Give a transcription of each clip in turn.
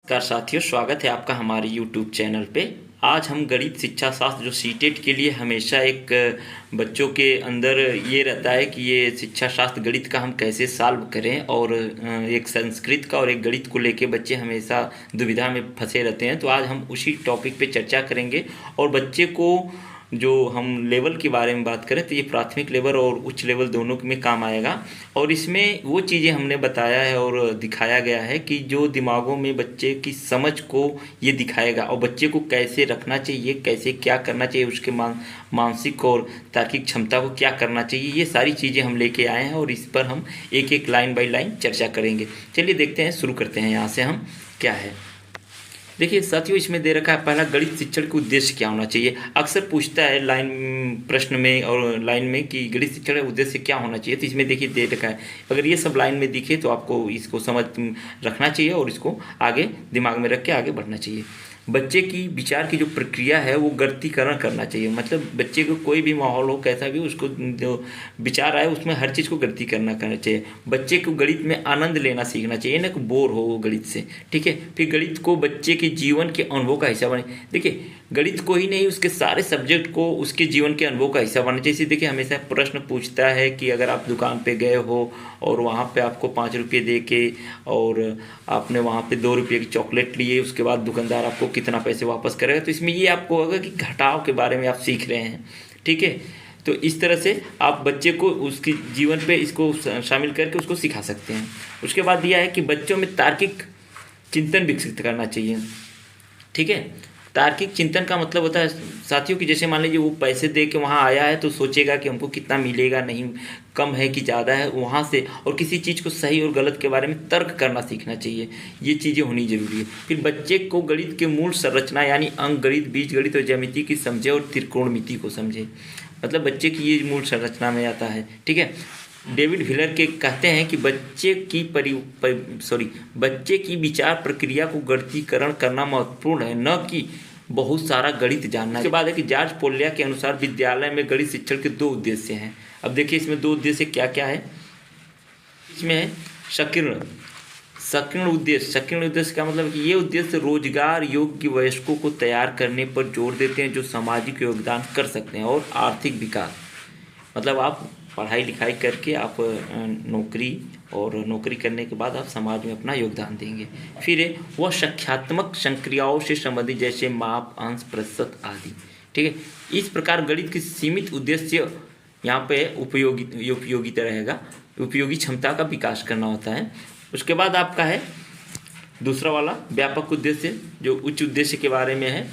नमस्कार साथियों, स्वागत है आपका हमारे YouTube चैनल पे। आज हम गणित शिक्षा शास्त्र जो सीटेट के लिए हमेशा एक बच्चों के अंदर ये रहता है कि ये शिक्षा शास्त्र गणित का हम कैसे सॉल्व करें, और एक संस्कृत का और एक गणित को लेके बच्चे हमेशा दुविधा में फंसे रहते हैं। तो आज हम उसी टॉपिक पे चर्चा करेंगे और बच्चे को जो हम लेवल के बारे में बात करें तो ये प्राथमिक लेवल और उच्च लेवल दोनों में काम आएगा। और इसमें वो चीज़ें हमने बताया है और दिखाया गया है कि जो दिमागों में बच्चे की समझ को ये दिखाएगा और बच्चे को कैसे रखना चाहिए, कैसे क्या करना चाहिए, उसके मानसिक और तार्किक क्षमता को क्या करना चाहिए, ये सारी चीज़ें हम लेके आए हैं और इस पर हम एक एक लाइन बाय लाइन चर्चा करेंगे। चलिए देखते हैं, शुरू करते हैं यहाँ से हम क्या है। देखिए साथियों, इसमें दे रखा है पहला, गणित शिक्षण का उद्देश्य क्या होना चाहिए। अक्सर पूछता है लाइन प्रश्न में और लाइन में कि गणित शिक्षण का उद्देश्य क्या होना चाहिए। तो इसमें देखिए दे रखा है, अगर ये सब लाइन में दिखे तो आपको इसको समझ रखना चाहिए और इसको आगे दिमाग में रख के आगे बढ़ना चाहिए। बच्चे की विचार की जो प्रक्रिया है वो गणितीकरण करना चाहिए। मतलब बच्चे को कोई भी माहौल हो, कैसा भी, उसको जो विचार आए उसमें हर चीज़ को गणितीकरण करना चाहिए। बच्चे को गणित में आनंद लेना सीखना चाहिए, ना कि बोर हो वो गणित से। ठीक है, फिर गणित को बच्चे के जीवन के अनुभव का हिस्सा बने। देखिए गणित को ही नहीं, उसके सारे सब्जेक्ट को उसके जीवन के अनुभव का हिस्सा बनना चाहिए। देखिए हमेशा प्रश्न पूछता है कि अगर आप दुकान पे गए हो और वहाँ पे आपको 5 रुपये दे के और आपने वहाँ पे 2 रुपये की चॉकलेट लिए, उसके बाद दुकानदार आपको कितना पैसे वापस करेगा, तो इसमें ये आपको होगा कि घटाव के बारे में आप सीख रहे हैं। ठीक है, तो इस तरह से आप बच्चे को उसके जीवन पे इसको शामिल करके उसको सिखा सकते हैं। उसके बाद दिया है कि बच्चों में तार्किक चिंतन विकसित करना चाहिए। ठीक है, तार्किक चिंतन का मतलब होता है साथियों कि जैसे मान लीजिए वो पैसे दे के वहाँ आया है तो सोचेगा कि हमको कितना मिलेगा, नहीं कम है कि ज़्यादा है, वहाँ से और किसी चीज़ को सही और गलत के बारे में तर्क करना सीखना चाहिए। ये चीज़ें होनी जरूरी है। फिर बच्चे को गणित के मूल संरचना यानी अंक गणित, बीज गणित और ज्यामिति की समझे और त्रिकोणमिति को समझे। मतलब बच्चे की ये मूल संरचना में आता है। ठीक है, डेविड व्हीलर के कहते हैं कि बच्चे की विचार प्रक्रिया को गणितीकरण करना महत्वपूर्ण है, न कि बहुत सारा गणित जानना। इसके बाद है कि जॉर्ज पोल्या के अनुसार विद्यालय में गणित शिक्षण के 2 उद्देश्य हैं। अब देखिए इसमें 2 उद्देश्य क्या क्या है। इसमें है संकीर्ण उद्देश्य। संकीर्ण उद्देश्य का मतलब कि ये उद्देश्य रोजगार योग्य वयस्कों को तैयार करने पर जोर देते हैं जो सामाजिक योगदान कर सकते हैं और आर्थिक विकास। मतलब आप पढ़ाई लिखाई करके आप नौकरी करने के बाद आप समाज में अपना योगदान देंगे। फिर है वह संख्यात्मक संक्रियाओं से संबंधित जैसे माप, अंश, प्रतिशत आदि। ठीक है, इस प्रकार गणित की सीमित उद्देश्य यहाँ पे उपयोगिता रहेगा, उपयोगी क्षमता का विकास करना होता है। उसके बाद आपका है दूसरा वाला व्यापक उद्देश्य, जो उच्च उद्देश्य के बारे में है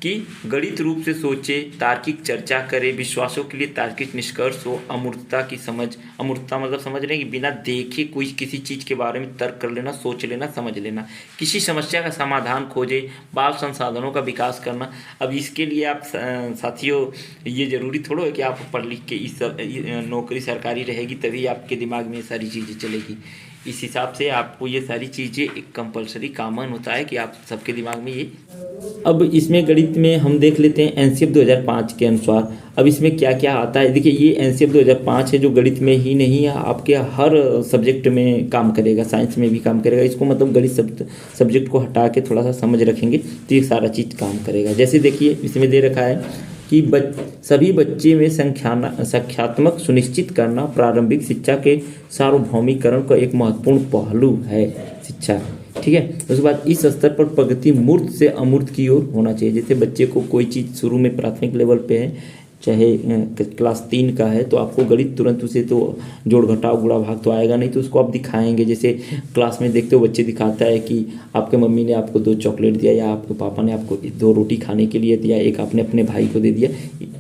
कि गणित रूप से सोचे, तार्किक चर्चा करे, विश्वासों के लिए तार्किक निष्कर्ष हो, अमूर्तता की समझ। अमूर्तता मतलब समझ रहे हैं कि बिना देखे कोई किसी चीज़ के बारे में तर्क कर लेना, सोच लेना, समझ लेना, किसी समस्या का समाधान खोजे, बाल संसाधनों का विकास करना। अब इसके लिए आप साथियों ये ज़रूरी थोड़ा है कि आप पढ़ लिख के इस नौकरी सरकारी रहेगी तभी आपके दिमाग में ये सारी चीज़ें चलेगी। इस हिसाब से आपको ये सारी चीज़ें एक कंपलसरी कॉमन होता है कि आप सबके दिमाग में ये। अब इसमें गणित में हम देख लेते हैं एनसीएफ 2005 के अनुसार। अब इसमें क्या क्या आता है। देखिए ये एनसीएफ 2005 है जो गणित में ही नहीं है, आपके हर सब्जेक्ट में काम करेगा, साइंस में भी काम करेगा। इसको मतलब गणित सब्जेक्ट को हटा के थोड़ा सा समझ रखेंगे तो ये सारा चीज़ काम करेगा। जैसे देखिए इसमें दे रखा है कि सभी बच्चे में संख्यात्मक सुनिश्चित करना प्रारंभिक शिक्षा के सार्वभौमिकरण का एक महत्वपूर्ण पहलू है शिक्षा। ठीक है, उसके बाद इस स्तर पर प्रगति मूर्त से अमूर्त की ओर होना चाहिए। जैसे बच्चे को कोई चीज़ शुरू में प्राथमिक लेवल पे है, चाहे क्लास 3 का है, तो आपको गणित तुरंत उसे तो जोड़ घटाव गुणा भाग तो आएगा नहीं, तो उसको आप दिखाएंगे। जैसे क्लास में देखते हो बच्चे दिखाता है कि आपके मम्मी ने आपको 2 चॉकलेट दिया या आपके पापा ने आपको 2 रोटी खाने के लिए दिया, एक आपने अपने भाई को दे दिया,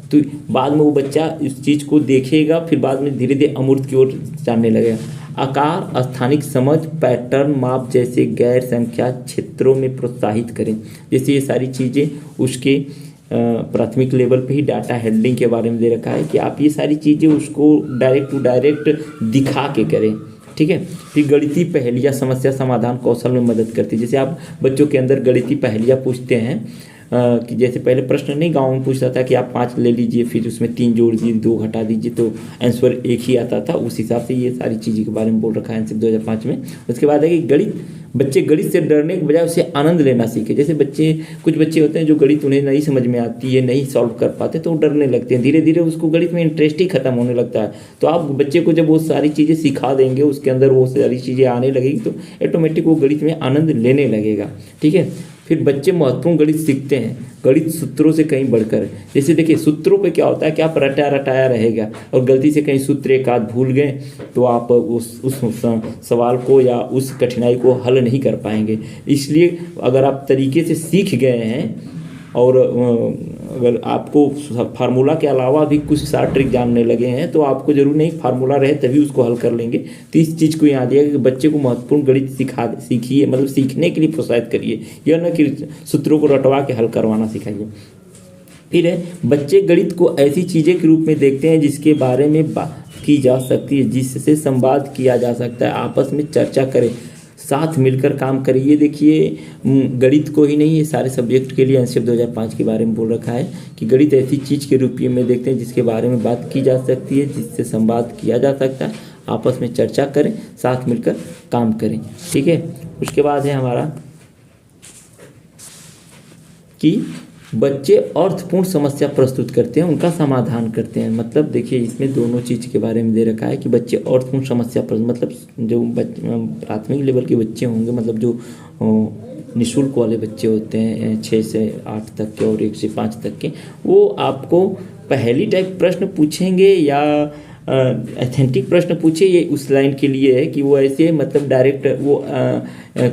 तो बाद में वो बच्चा इस चीज़ को देखेगा, फिर बाद में धीरे धीरे अमूर्त की ओर जानने लगेगा। आकार, स्थानिक समझ, पैटर्न, माप जैसे गैर संख्या क्षेत्रों में प्रोत्साहित करें। जैसे ये सारी चीज़ें उसके प्राथमिक लेवल पे ही डाटा हैंडलिंग के बारे में दे रखा है कि आप ये सारी चीज़ें उसको डायरेक्ट टू डायरेक्ट दिखा के करें। ठीक है, फिर गणितीय पहेलियाँ समस्या समाधान कौशल में मदद करती है। जैसे आप बच्चों के अंदर गणितीय पहेलियाँ पूछते हैं कि जैसे पहले प्रश्न नहीं गाँव में पूछता था कि आप 5 ले लीजिए, फिर उसमें 3 जोड़ दीजिए, 2 घटा दीजिए, तो आंसर एक ही आता था। उस हिसाब से ये सारी चीज़ों के बारे में बोल रखा है आंसर 2005 में। उसके बाद है कि गणित बच्चे गणित से डरने के बजाय उससे आनंद लेना सीखे। जैसे कुछ बच्चे होते हैं जो गणित उन्हें नहीं समझ में आती है, नहीं सॉल्व कर पाते, तो वो डरने लगते हैं, धीरे धीरे उसको गणित में इंटरेस्ट ही खत्म होने लगता है। तो आप बच्चे को जब वो सारी चीज़ें सिखा देंगे, उसके अंदर वो सारी चीज़ें आने लगेगी, तो ऑटोमेटिक वो गणित में आनंद लेने लगेगा। ठीक है। फिर बच्चे महत्वपूर्ण गणित सीखते हैं, गणित सूत्रों से कहीं बढ़कर। जैसे देखिए सूत्रों पे क्या होता है कि आप रटाया रटाया रहेगा और गलती से कहीं सूत्र एक आध भूल गए तो आप उस सवाल को या उस कठिनाई को हल नहीं कर पाएंगे। इसलिए अगर आप तरीके से सीख गए हैं और अगर आपको फार्मूला के अलावा भी कुछ शार्ट ट्रिक जानने लगे हैं, तो आपको जरूर नहीं फार्मूला रहे तभी उसको हल कर लेंगे। तो इस चीज़ को याद दिया कि बच्चे को महत्वपूर्ण गणित सीखिए, मतलब सीखने के लिए प्रोत्साहित करिए, यह न कि सूत्रों को रटवा के हल करवाना सिखाइए। फिर है, बच्चे गणित को ऐसी चीज़ें के रूप में देखते हैं जिसके बारे में बात की जा सकती है, जिससे संवाद किया जा सकता है, आपस में चर्चा करें, साथ मिलकर काम करें। ये देखिए गणित को ही नहीं, ये सारे सब्जेक्ट के लिए एनसीईआरटी 2005 के बारे में बोल रखा है कि गणित ऐसी चीज़ के रूप में देखते हैं जिसके बारे में बात की जा सकती है, जिससे संवाद किया जा सकता है, आपस में चर्चा करें, साथ मिलकर काम करें। ठीक है। उसके बाद है हमारा कि बच्चे अर्थपूर्ण समस्या प्रस्तुत करते हैं, उनका समाधान करते हैं। मतलब देखिए इसमें दोनों चीज़ के बारे में दे रखा है कि बच्चे अर्थपूर्ण समस्या मतलब जो प्राथमिक लेवल के बच्चे होंगे, मतलब जो निःशुल्क वाले बच्चे होते हैं 6 से 8 तक के और 1 से 5 तक के, वो आपको पहेली टाइप प्रश्न पूछेंगे या अथेंटिक प्रश्न पूछे, ये उस लाइन के लिए है कि वो ऐसे मतलब डायरेक्ट वो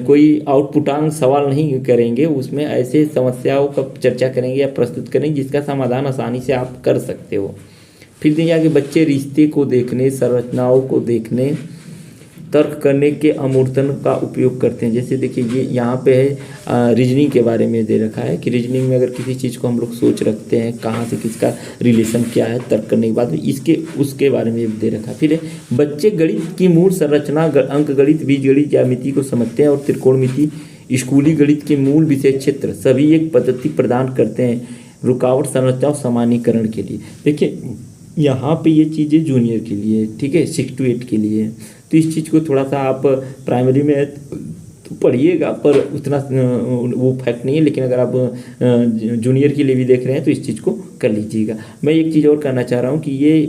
कोई आउटपुटांग सवाल नहीं करेंगे, उसमें ऐसे समस्याओं का चर्चा करेंगे या प्रस्तुत करेंगे जिसका समाधान आसानी से आप कर सकते हो। फिर देखिए आगे बच्चे रिश्ते को देखने, संरचनाओं को देखने, तर्क करने के अमूर्तन का उपयोग करते हैं। जैसे देखिए ये यहाँ पे है रीजनिंग के बारे में दे रखा है कि रीजनिंग में अगर किसी चीज़ को हम लोग सोच रखते हैं, कहाँ से किसका रिलेशन क्या है, तर्क करने के बाद उसके बारे में दे रखा है। फिर बच्चे गणित की मूल संरचना, अंक गणित, बीजगणित, ज्यामिति को समझते हैं और त्रिकोणमिति, स्कूली गणित के मूल विषय क्षेत्र सभी एक पद्धति प्रदान करते हैं रुकावट संरचना और सामान्यीकरण के लिए। देखिए यहाँ पे ये चीज़ें जूनियर के लिए, ठीक है, 6 to 8 के लिए। तो इस चीज़ को थोड़ा सा आप प्राइमरी में तो पढ़िएगा, पर उतना वो फैक्ट नहीं है, लेकिन अगर आप जूनियर के लिए भी देख रहे हैं तो इस चीज़ को कर लीजिएगा। मैं एक चीज़ और करना चाह रहा हूँ कि ये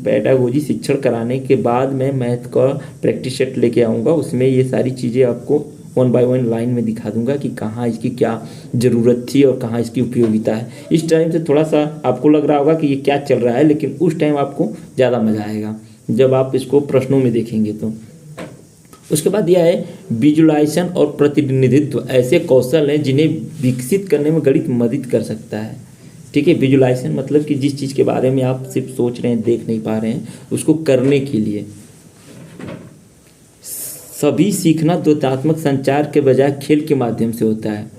पेडागोजी शिक्षण कराने के बाद मैं मैथ का प्रैक्टिस सेट लेके आऊँगा, उसमें ये सारी चीज़ें आपको 1 by 1 लाइन में दिखा दूंगा कि कहाँ इसकी क्या ज़रूरत थी और कहाँ इसकी उपयोगिता है। इस टाइम से थोड़ा सा आपको लग रहा होगा कि ये क्या चल रहा है, लेकिन उस टाइम आपको ज़्यादा मज़ा आएगा जब आप इसको प्रश्नों में देखेंगे। तो उसके बाद यह है विजुलाइजेशन और प्रतिनिधित्व, ऐसे कौशल हैं जिन्हें विकसित करने में गणित मदद कर सकता है। ठीक है। विजुलाइजेशन मतलब कि जिस चीज़ के बारे में आप सिर्फ सोच रहे हैं, देख नहीं पा रहे हैं, उसको करने के लिए। सभी सीखना द्वंद्वात्मक संचार के बजाय खेल के माध्यम से होता है।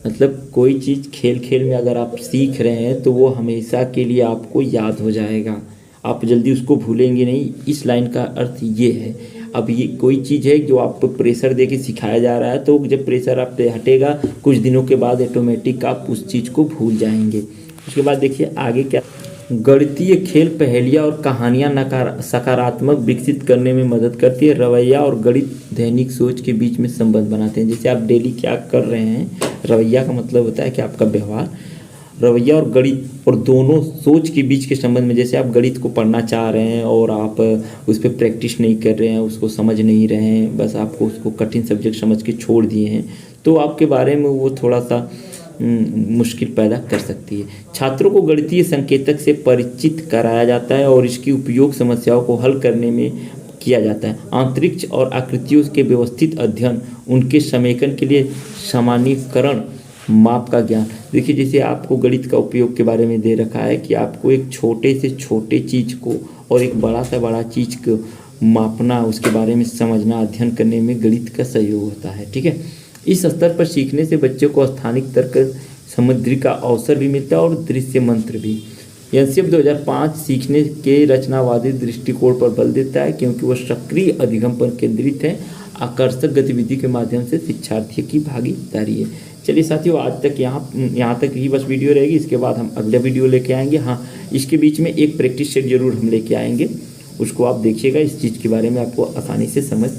मतलब कोई चीज़ खेल खेल में अगर आप सीख रहे हैं तो वो हमेशा के लिए आपको याद हो जाएगा, आप जल्दी उसको भूलेंगे नहीं। इस लाइन का अर्थ ये है। अब ये कोई चीज़ है जो आपको प्रेशर दे के सिखाया जा रहा है, तो जब प्रेशर आप पे हटेगा कुछ दिनों के बाद ऑटोमेटिक आप उस चीज़ को भूल जाएंगे। उसके बाद देखिए आगे क्या, गणितीय खेल पहेलियाँ और कहानियाँ सकारात्मक विकसित करने में मदद करती है। रवैया और गणित दैनिक सोच के बीच में संबंध बनाते हैं। जैसे आप डेली क्या कर रहे हैं, रवैया का मतलब होता है कि आपका व्यवहार, रवैया और गणित और दोनों सोच के बीच के संबंध में। जैसे आप गणित को पढ़ना चाह रहे हैं और आप उस पर प्रैक्टिस नहीं कर रहे हैं, उसको समझ नहीं रहे हैं, बस आपको उसको कठिन सब्जेक्ट समझ के छोड़ दिए हैं, तो आपके बारे में वो थोड़ा सा मुश्किल पैदा कर सकती है। छात्रों को गणितीय संकेतक से परिचित कराया जाता है और इसकी उपयोग समस्याओं को हल करने में किया जाता है। अंतरिक्ष और आकृतियों के व्यवस्थित अध्ययन, उनके समेकन के लिए सामान्यीकरण, माप का ज्ञान। देखिए जैसे आपको गणित का उपयोग के बारे में दे रखा है कि आपको एक छोटे से छोटे चीज़ को और एक बड़ा से बड़ा चीज़ को मापना, उसके बारे में समझना, अध्ययन करने में गणित का सहयोग होता है। ठीक है। इस स्तर पर सीखने से बच्चों को स्थानिक तर्क समृद्धि का अवसर भी मिलता है और दृश्य मंत्र भी। एनसीईआरटी 2005 सीखने के रचनावादी दृष्टिकोण पर बल देता है क्योंकि वह सक्रिय अधिगम पर केंद्रित है। आकर्षक गतिविधि के माध्यम से शिक्षार्थियों की भागीदारी है। चलिए साथियों, आज तक यहाँ तक ही बस वीडियो रहेगी। इसके बाद हम अगला वीडियो लेके आएंगे। हाँ, इसके बीच में एक प्रैक्टिस सेट जरूर हम लेके आएंगे, उसको आप देखिएगा। इस चीज़ के बारे में आपको आसानी से समझ